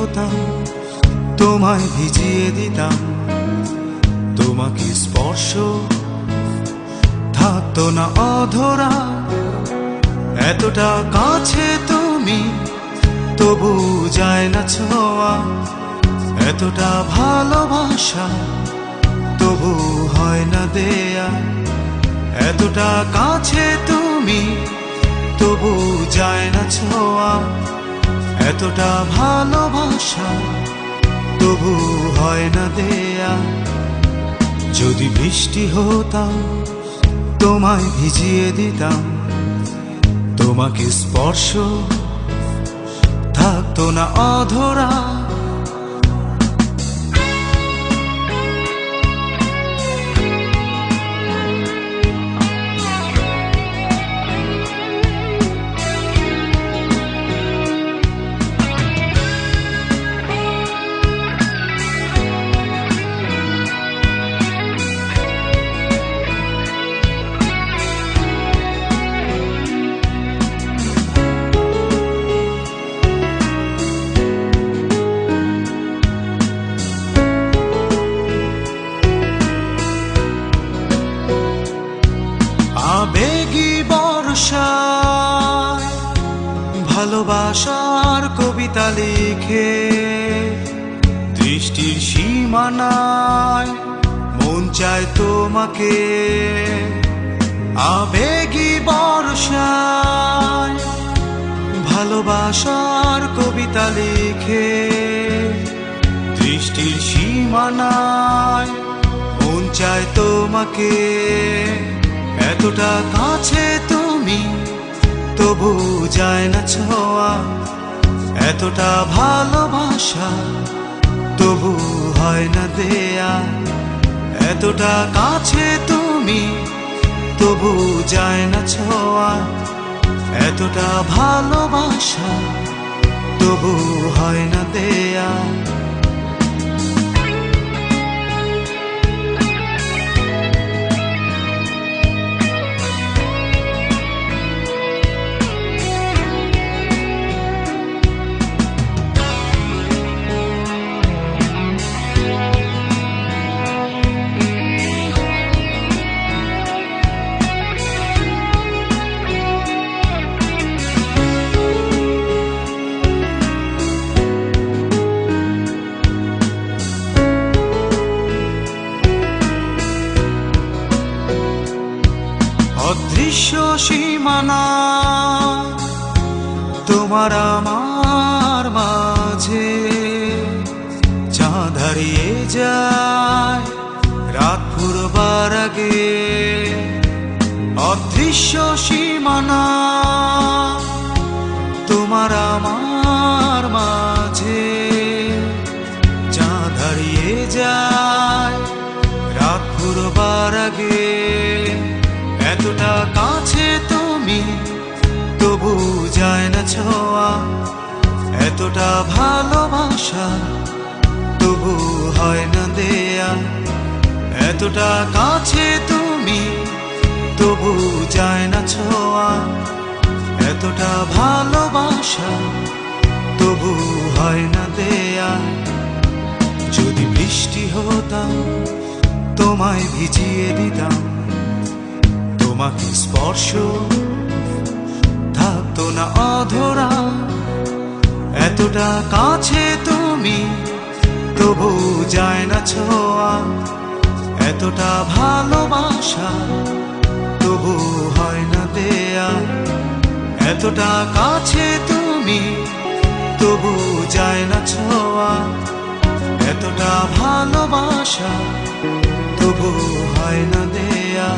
হতাম তোমায় ভিজিয়ে দিতাম, তোমাকে স্পর্শ থাকতো না অধরা। এতটা কাছে তুমি তবু যায় না ছোঁয়া, এতটা ভালোবাসা তবু হয় না দেয়া। এতটা কাছে তুমি তবু যায় না ছোঁয়া, এতটা ভালোবাসা তবু হয় না দেয়া। যদি বৃষ্টি হতাম তোমায় ভিজিয়ে দিতাম, তোমাকে স্পর্শ থাকতো না অধরা। আবেগী বর্ষায় ভালোবাসার কবিতা লিখে, দৃষ্টির সীমানায় মন চায় তোমাকে। আবেগী বর্ষায় ভালোবাসার কবিতা লিখে, দৃষ্টির সীমানায় মন চায় তোমাকে। এতটা কাছে তুমি তবু যায় না ছোঁয়া, এতটা ভালোবাসা তবু হয় না দেয়া। এতটা কাছে তুমি তবু যায় না ছোঁয়া, এতটা ভালোবাসা তবু হয় না দেয়া। অদৃশ্য সীমানা তোমার আমার মাঝে, চাঁদ হারিয়ে যায় রাত ফুরবার আগে। অদৃশ্য সীমানা তোমার আমার মাঝে, চাঁদ হারিয়ে যায় রাত ফুরবার আগে। এতটা কাছে তুমি তবু যায় না ছোঁয়া, এতটা ভালোবাসা তবু হয় না দেয়া। এতটা কাছে তুমি তবু যায় না ছোঁয়া, এতটা ভালোবাসা তবু হয় না দেয়া। যদি বৃষ্টি হতাম তোমায় ভিজিয়ে দিতাম, তোমাকে স্পর্শ থাকতো না অধরা। এতটা কাছে তুমি তবু যায় না ছোঁয়া, এতটা ভালোবাসা তবু হয় না দেয়া। এতটা কাছে তুমি তবু যায় না ছোঁয়া, এতটা ভালোবাসা তবু হয় না দেয়া।